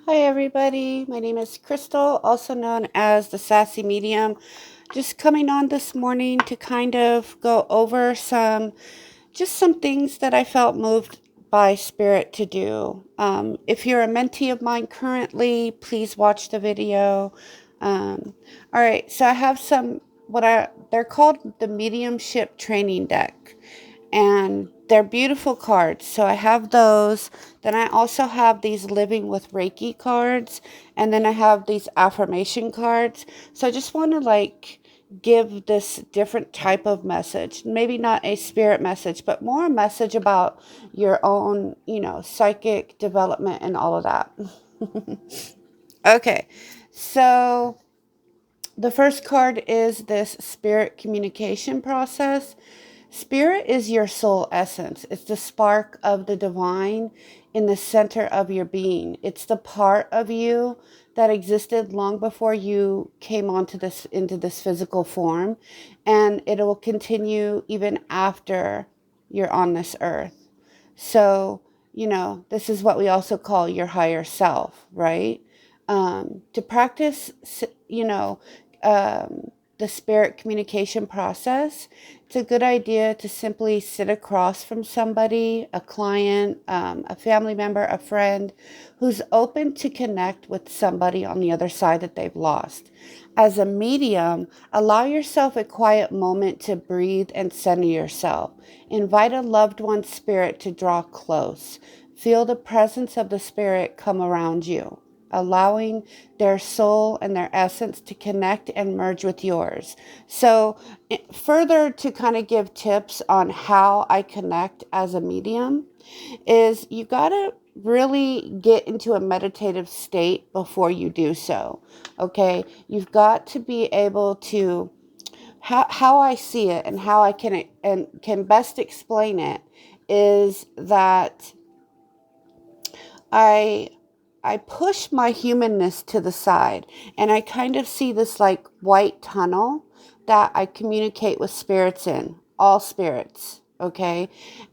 Hi everybody, my name is Crystal, also known as the Sassy Medium. Just coming on this morning to kind of go over some things that I felt moved by spirit to do. If you're a mentee of mine currently, please watch the video. All right, so I have they're called the mediumship training deck, and they're beautiful cards. So I have those. Then I also have these living with Reiki cards, and then I have these affirmation cards. So I just want to give this different type of message. Maybe not a spirit message, but more a message about your own, psychic development and all of that. Okay. So the first card is this spirit communication process. Spirit is your soul essence. It's the spark of the divine in the center of your being. It's the part of you that existed long before you came into this physical form, and it will continue even after you're on this earth. So, this is what we also call your higher self, right? To practice, the spirit communication process, it's a good idea to simply sit across from somebody, a client, a family member, a friend who's open to connect with somebody on the other side that they've lost. As a medium, allow yourself a quiet moment to breathe and center yourself. Invite a loved one's spirit to draw close. Feel the presence of the spirit come around you, allowing their soul and their essence to connect and merge with yours. So, further to kind of give tips on how I connect as a medium, is you got to really get into a meditative state before you do so. Okay? You've got to be able to how I see it and how I can best explain it is that I I push my humanness to the side, and I kind of see this like white tunnel that I communicate with spirits in, all spirits, okay?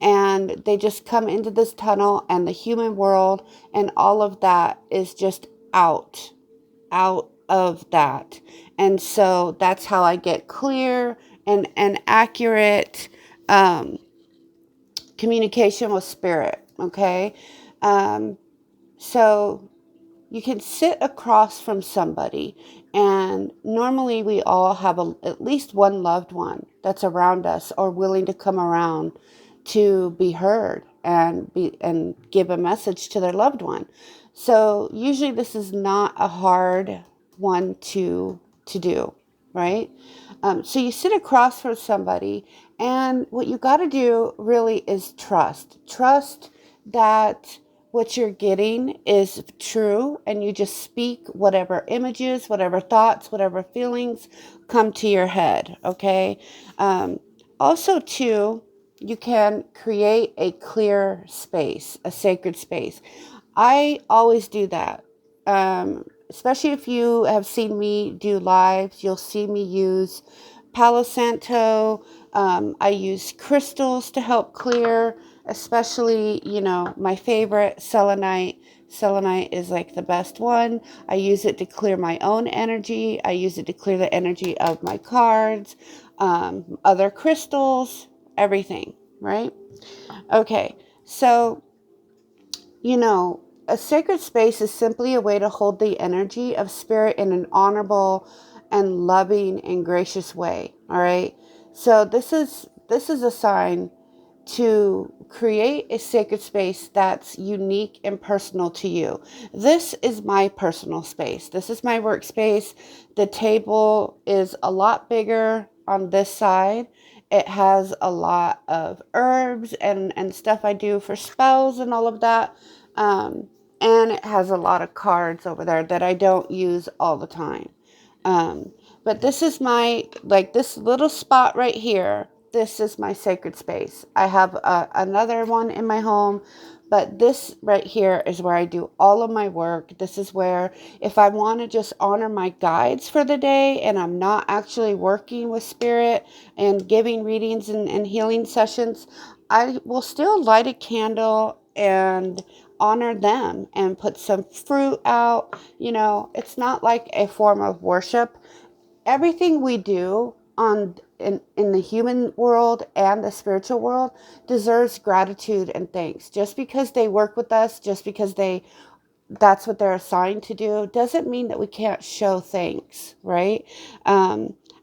And they just come into this tunnel, and the human world and all of that is just out of that. And so that's how I get clear and accurate communication with spirit, okay? Um, so you can sit across from somebody, and normally we all have at least one loved one that's around us or willing to come around to be heard and give a message to their loved one. So usually this is not a hard one to do, right? So you sit across from somebody, and what you got to do really is trust that what you're getting is true, and you just speak whatever images, whatever thoughts, whatever feelings come to your head. Okay. Also too, you can create a clear space, a sacred space. I always do that. Especially if you have seen me do lives, you'll see me use Palo Santo. I use crystals to help clear, especially, my favorite, selenite. Selenite is like the best one. I use it to clear my own energy. I use it to clear the energy of my cards, other crystals, everything, right? Okay, so, a sacred space is simply a way to hold the energy of spirit in an honorable and loving and gracious way. All right. So this is a sign to create a sacred space that's unique and personal to you. This is my personal space. This is my workspace. The table is a lot bigger on this side. It has a lot of herbs and stuff I do for spells and all of that. Um, and it has a lot of cards over there that I don't use all the time. Um, but this is this little spot right here. This is my sacred space. I have another one in my home, but this right here is where I do all of my work. This is where, if I want to just honor my guides for the day and I'm not actually working with spirit and giving readings and healing sessions, I will still light a candle, and honor them and put some fruit out. It's not like a form of worship. Everything we do in the human world and the spiritual world deserves gratitude and thanks. Just because they work with us, just because that's what they're assigned to do, doesn't mean that we can't show thanks, right?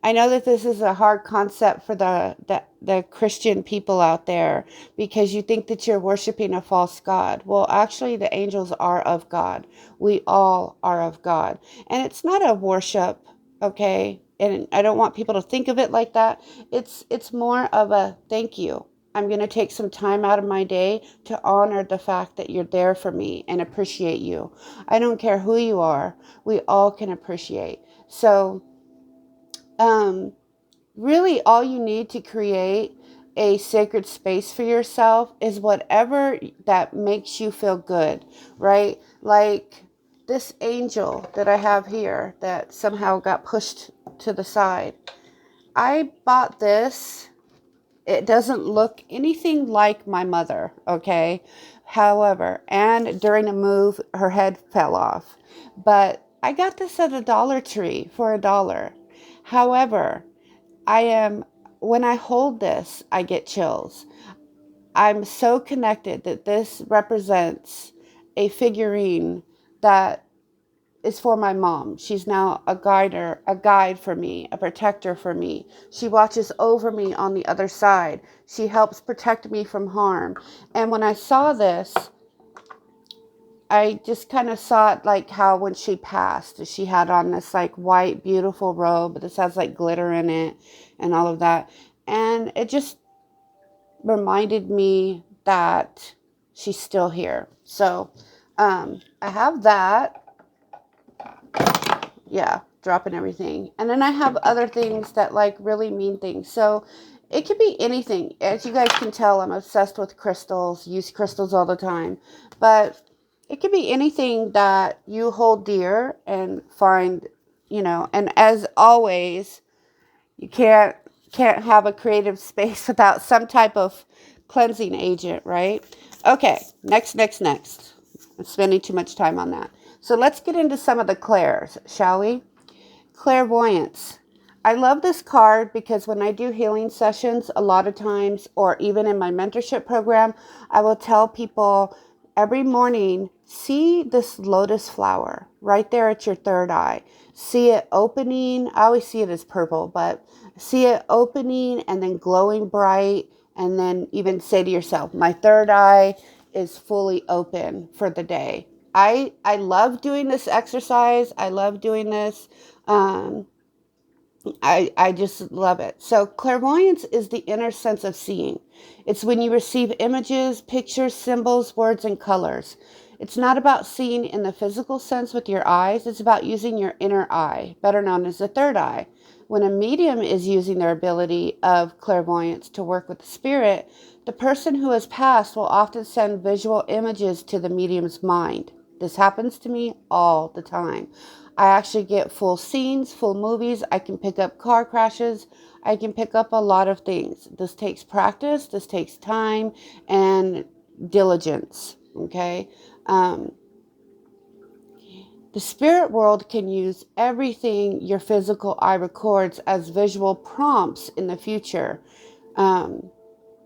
I know that this is a hard concept for the Christian people out there, because you think that you're worshiping a false god. Well, actually, the angels are of God. We all are of God. And it's not a worship, okay? And I don't want people to think of it like that. It's more of a thank you. I'm going to take some time out of my day to honor the fact that you're there for me and appreciate you. I don't care who you are. We all can appreciate. So, really all you need to create a sacred space for yourself is whatever that makes you feel good, right? Like this angel that I have here that somehow got pushed to the side. I bought this. It doesn't look anything like my mother, okay? However, and during a move, her head fell off. But I got this at a Dollar Tree for $1. However, when I hold this, I get chills. I'm so connected that this represents a figurine that is for my mom. She's now a guide for me, a protector for me. She watches over me on the other side. She helps protect me from harm. And when I saw this, I just kind of saw it like how when she passed, she had on this like white, beautiful robe. This has like glitter in it and all of that. And it just reminded me that she's still here. So I have that. Yeah, dropping everything. And then I have other things that like really mean things. So it could be anything. As you guys can tell, I'm obsessed with crystals, use crystals all the time. But it could be anything that you hold dear and find, and as always, you can't have a creative space without some type of cleansing agent, right? Okay, next. I'm spending too much time on that. So let's get into some of the clairs, shall we? Clairvoyance. I love this card because when I do healing sessions, a lot of times, or even in my mentorship program, I will tell people every morning, see this lotus flower right there at your third eye. See it opening. I always see it as purple, but see it opening and then glowing bright. And then even say to yourself, my third eye is fully open for the day. I love doing this exercise. I love doing this. I just love it. So clairvoyance is the inner sense of seeing. It's when you receive images, pictures, symbols, words, and colors. It's not about seeing in the physical sense with your eyes. It's about using your inner eye, better known as the third eye. When a medium is using their ability of clairvoyance to work with the spirit, the person who has passed will often send visual images to the medium's mind. This happens to me all the time. I actually get full scenes, full movies. I can pick up car crashes. I can pick up a lot of things. This takes practice. This takes time and diligence. Okay. The spirit world can use everything your physical eye records as visual prompts in the future.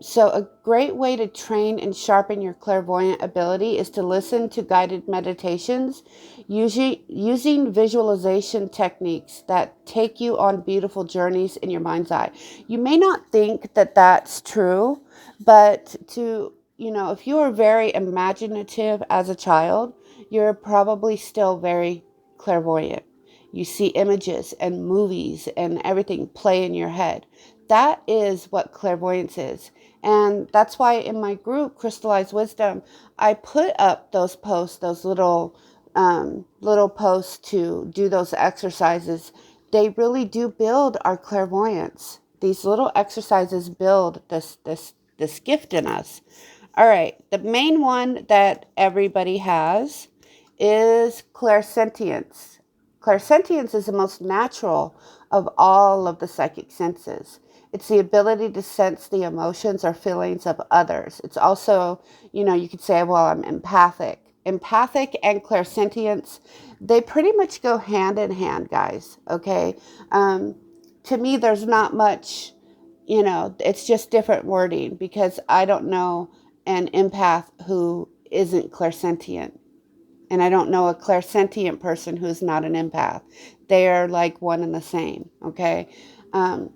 So a great way to train and sharpen your clairvoyant ability is to listen to guided meditations using visualization techniques that take you on beautiful journeys in your mind's eye. You may not think that that's true, but if you are very imaginative as a child, you're probably still very clairvoyant. You see images and movies and everything play in your head. That is what clairvoyance is. And that's why in my group, Crystallized Wisdom, I put up those posts, those little posts to do those exercises. They really do build our clairvoyance. These little exercises build this gift in us. All right, the main one that everybody has is clairsentience. Clairsentience is the most natural of all of the psychic senses. It's the ability to sense the emotions or feelings of others. It's also, you could say, well, I'm empathic. empathic and clairsentience, they pretty much go hand in hand, guys. Okay. To me, there's not much, it's just different wording, because I don't know an empath who isn't clairsentient. And I don't know a clairsentient person who's not an empath. They are like one and the same. Okay. Um,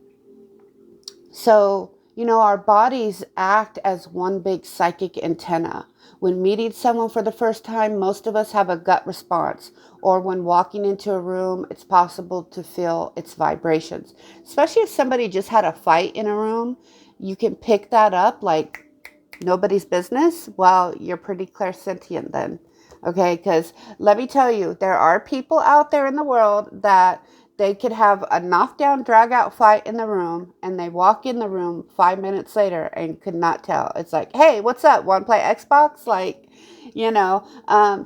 So, our bodies act as one big psychic antenna. When meeting someone for the first time, most of us have a gut response. Or when walking into a room, it's possible to feel its vibrations. Especially if somebody just had a fight in a room, you can pick that up like nobody's business. Well, you're pretty clairsentient then. Okay, because let me tell you, there are people out there in the world that they could have a knockdown, drag out fight in the room, and they walk in the room 5 minutes later and could not tell. It's like, hey, what's up? Want to play Xbox?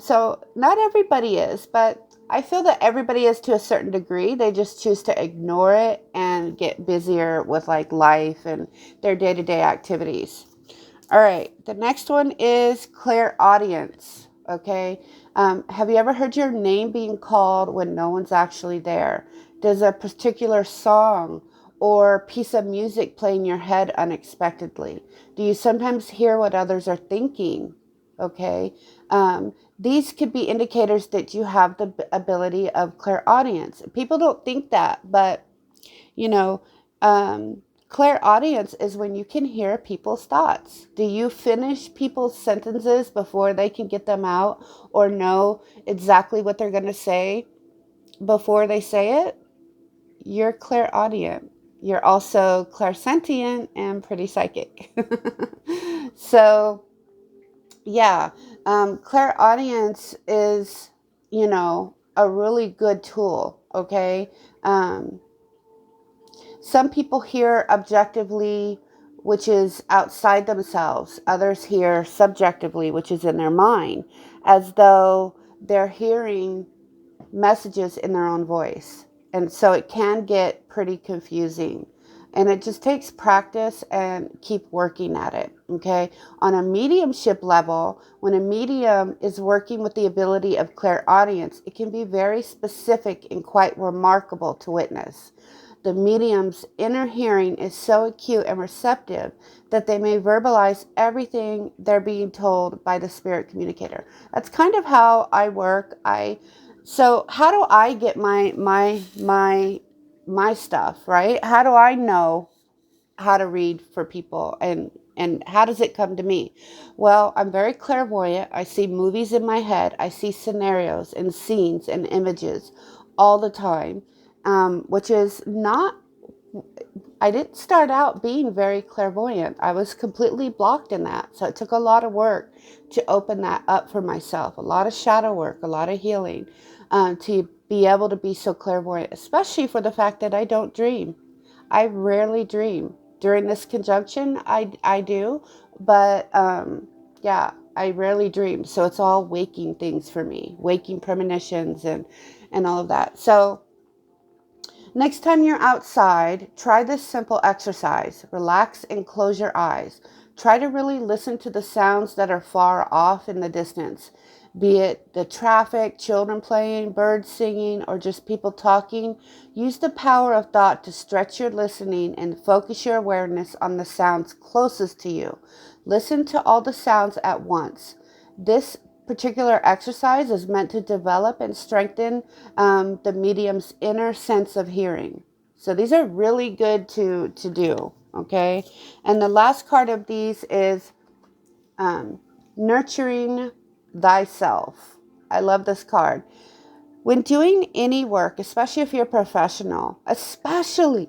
So not everybody is, but I feel that everybody is to a certain degree. They just choose to ignore it and get busier with like life and their day-to-day activities. All right, the next one is clairaudience. Okay, have you ever heard your name being called when no one's actually there? Does a particular song or piece of music play in your head unexpectedly? Do you sometimes hear what others are thinking? Okay, these could be indicators that you have the ability of clairaudience. People don't think that, but you know, clairaudience is when you can hear people's thoughts. Do you finish people's sentences before they can get them out, or know exactly what they're going to say before they say it? You're clairaudient. You're also clairsentient and pretty psychic. So, yeah, clairaudience is, a really good tool, okay? Some people hear objectively, which is outside themselves. Others hear subjectively, which is in their mind, as though they're hearing messages in their own voice. And so it can get pretty confusing. And it just takes practice and keep working at it. Okay. On a mediumship level, when a medium is working with the ability of clairaudience, it can be very specific and quite remarkable to witness. The medium's inner hearing is so acute and receptive that they may verbalize everything they're being told by the spirit communicator. That's kind of how I work. So how do I get my stuff, right? How do I know how to read for people, and how does it come to me? Well, I'm very clairvoyant. I see movies in my head. I see scenarios and scenes and images all the time, which is not, I didn't start out being very clairvoyant. I was completely blocked in that. So it took a lot of work to open that up for myself, a lot of shadow work, a lot of healing, to be able to be so clairvoyant, especially for the fact that I don't dream. I rarely dream. During this conjunction, I do, but yeah, I rarely dream. So it's all waking things for me, waking premonitions and all of that. So next time you're outside, try this simple exercise. Relax and close your eyes. Try to really listen to the sounds that are far off in the distance, be it the traffic, children playing, birds singing, or just people talking. Use the power of thought to stretch your listening and focus your awareness on the sounds closest to you. Listen to all the sounds at once. This particular exercise is meant to develop and strengthen the medium's inner sense of hearing. So these are really good to do, okay? And the last card of these is nurturing thyself. I love this card. When doing any work, especially if you're a professional, especially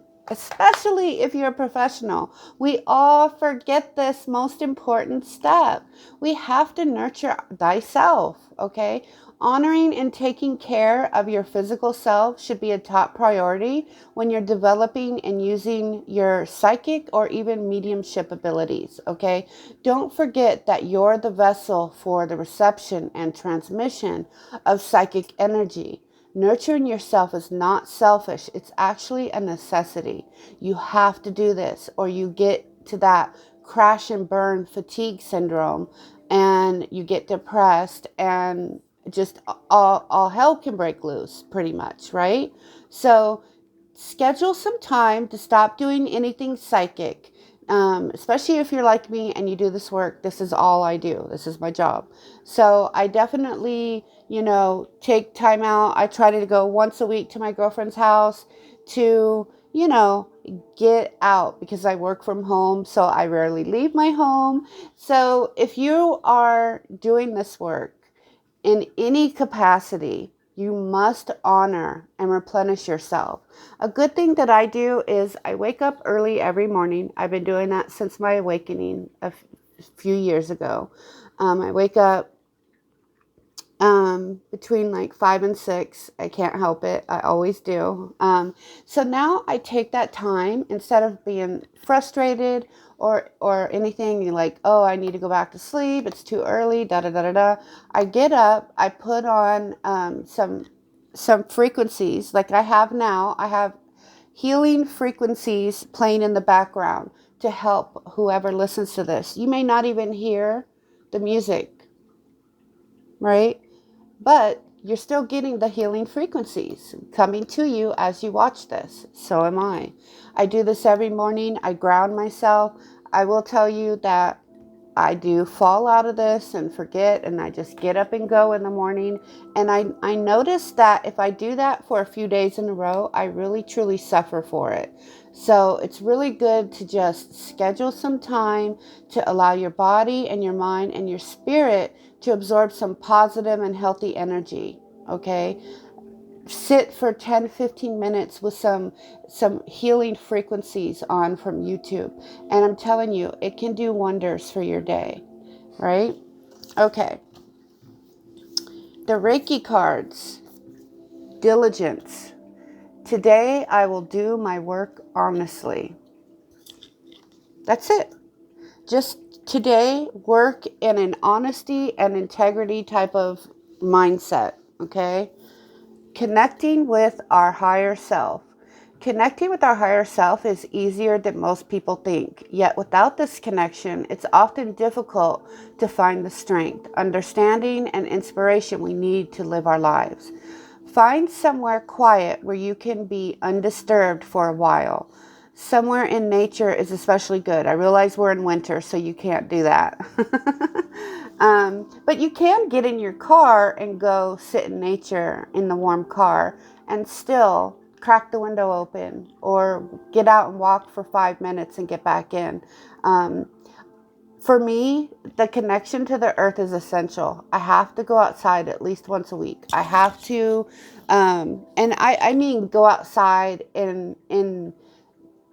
if you're a professional, we all forget this most important step. We have to nurture thyself, okay? Honoring and taking care of your physical self should be a top priority when you're developing and using your psychic or even mediumship abilities, okay? Don't forget that you're the vessel for the reception and transmission of psychic energy. Nurturing yourself is not selfish. It's actually a necessity. You have to do this, or you get to that crash and burn fatigue syndrome, and you get depressed, and just all hell can break loose pretty much, right? So schedule some time to stop doing anything psychic. Especially if you're like me and you do this work, this is all I do. This is my job. So I definitely, take time out. I try to go once a week to my girlfriend's house to, get out, because I work from home. So I rarely leave my home. So if you are doing this work in any capacity, you must honor and replenish yourself. A good thing that I do is I wake up early every morning. I've been doing that since my awakening a few years ago. I wake up between like 5 and 6. I can't help it. I always do. So now I take that time, instead of being frustrated or anything like, oh, I need to go back to sleep, it's too early, da da da da da. I get up, I put on some frequencies like I have now. I have healing frequencies playing in the background to help whoever listens to this. You may not even hear the music, right? But you're still getting the healing frequencies coming to you as you watch this. So am I. I do this every morning. I ground myself. I will tell you that I do fall out of this and forget, and I just get up and go in the morning. And I notice that if I do that for a few days in a row, I really truly suffer for it. So it's really good to just schedule some time to allow your body and your mind and your spirit to absorb some positive and healthy energy. Okay? Sit for 10-15 minutes with some healing frequencies on from YouTube, and I'm telling you, it can do wonders for your day, right? Okay, the Reiki cards. Diligence. Today I will do my work honestly. That's it. Just today, work in an honesty and integrity type of mindset. Okay. Connecting with our higher self. Connecting with our higher self is easier than most people think. Yet without this connection, it's often difficult to find the strength, understanding, and inspiration we need to live our lives. Find somewhere quiet where you can be undisturbed for a while. Somewhere in nature is especially good. I realize we're in winter, so you can't do that. But you can get in your car and go sit in nature in the warm car and still crack the window open, or get out and walk for 5 minutes and get back in. For me, the connection to the earth is essential. I have to go outside at least once a week. I have to, and I mean go outside in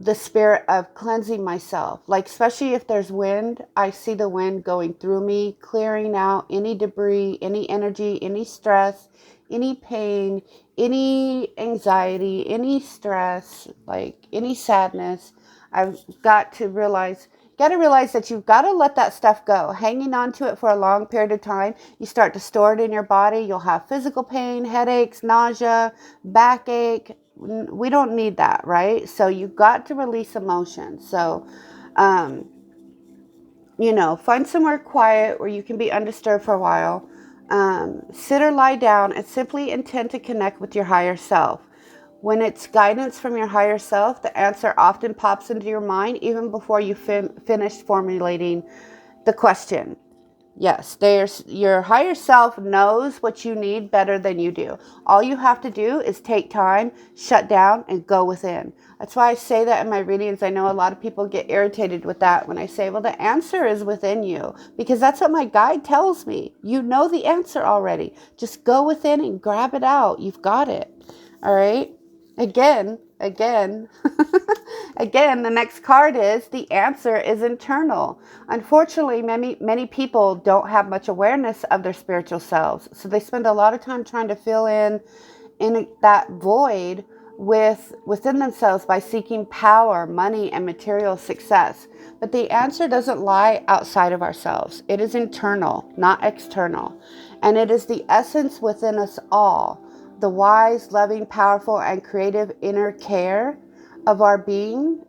the spirit of cleansing myself. Like, especially if there's wind, I see the wind going through me, clearing out any debris, any energy, any stress, any pain, any anxiety, any stress, like any sadness. I've got to realize that you've got to let that stuff go. Hanging on to it for a long period of time, you start to store it in your body. You'll have physical pain, headaches, nausea, backache. We don't need that, right? So you've got to release emotion. So, find somewhere quiet where you can be undisturbed for a while. Sit or lie down and simply intend to connect with your higher self. When it's guidance from your higher self, the answer often pops into your mind even before you finish formulating the question. Yes, your higher self knows what you need better than you do. All you have to do is take time, shut down, and go within. That's why I say that in my readings. I know a lot of people get irritated with that when I say, well, the answer is within you, because that's what my guide tells me. You know the answer already. Just go within and grab it out. You've got it. All right. Again, again, the next card is the answer is internal. Unfortunately, many people don't have much awareness of their spiritual selves. So they spend a lot of time trying to fill in that void within themselves by seeking power, money, and material success. But the answer doesn't lie outside of ourselves. It is internal, not external. And it is the essence within us all. The wise, loving, powerful, and creative inner core of our being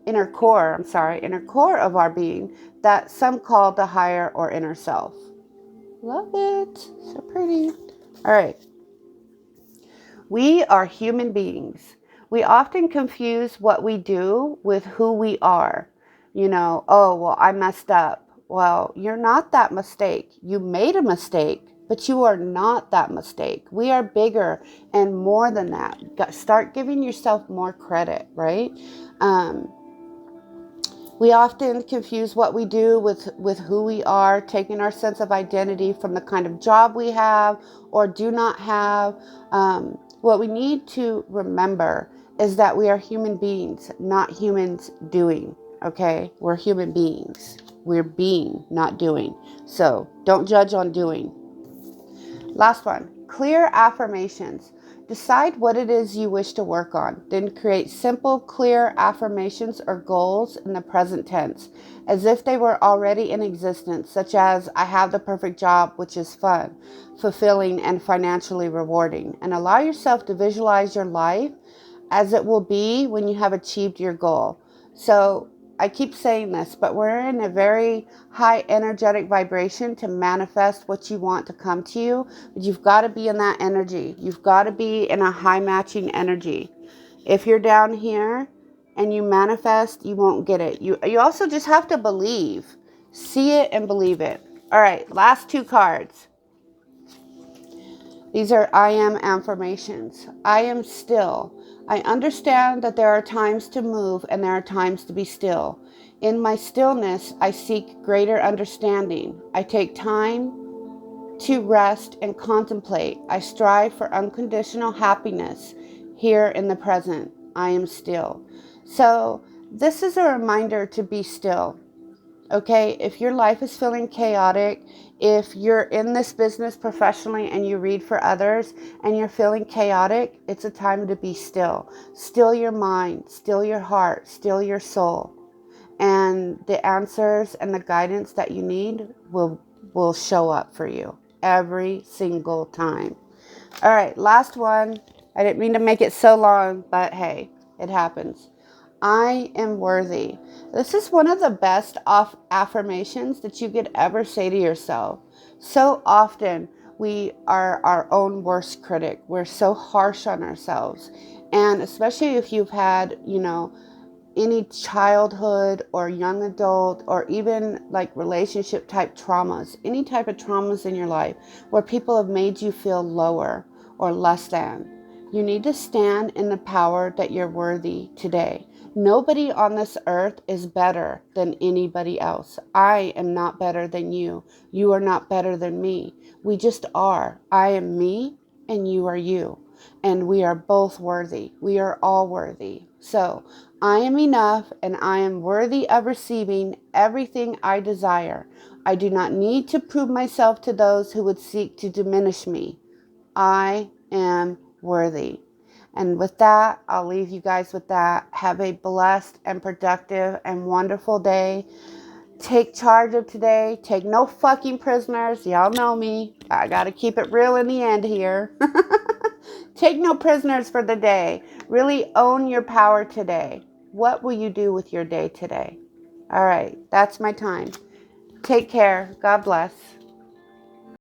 that some call the higher or inner self. Love it. So pretty. All right. We are human beings. We often confuse what we do with who we are. Oh, well, I messed up. Well, you're not that mistake. You made a mistake, but you are not that mistake. We are bigger and more than that. Start giving yourself more credit, right? Um, we often confuse what we do with who we are, taking our sense of identity from the kind of job we have or do not have. What we need to remember is that we are human beings, not humans doing. Okay? We're human beings. We're being, not doing. So don't judge on doing. Last one, clear affirmations. Decide what it is you wish to work on. Then create simple, clear affirmations or goals in the present tense, as if they were already in existence, such as, I have the perfect job, which is fun, fulfilling, and financially rewarding. And allow yourself to visualize your life as it will be when you have achieved your goal. So I keep saying this, but we're in a very high energetic vibration to manifest what you want to come to you. But you've got to be in that energy. You've got to be in a high matching energy. If you're down here and you manifest, you won't get it. You also just have to believe. See it and believe it. All right, last two cards. These are I am affirmations. I am still. I understand that there are times to move and there are times to be still. In my stillness, I seek greater understanding. I take time to rest and contemplate. I strive for unconditional happiness here in the present. I am still. So this is a reminder to be still. Okay, if your life is feeling chaotic, if you're in this business professionally and you read for others and you're feeling chaotic, it's a time to be still. Still your mind, still your heart, still your soul. And the answers and the guidance that you need will show up for you every single time. All right, last one. I didn't mean to make it so long, but hey, it happens. I am worthy. This is one of the best affirmations that you could ever say to yourself. So often we are our own worst critic. We're so harsh on ourselves. And especially if you've had, any childhood or young adult or even like relationship type traumas, any type of traumas in your life where people have made you feel lower or less than. You need to stand in the power that you're worthy today. Nobody on this earth is better than anybody else. I am not better than you. You are not better than me. We just are. I am me and you are you. And we are both worthy. We are all worthy. So I am enough and I am worthy of receiving everything I desire. I do not need to prove myself to those who would seek to diminish me. I am worthy. And with that, I'll leave you guys with that. Have a blessed and productive and wonderful day. Take charge of today. Take no fucking prisoners. Y'all know me. I got to keep it real in the end here. Take no prisoners for the day. Really own your power today. What will you do with your day today? All right, that's my time. Take care. God bless.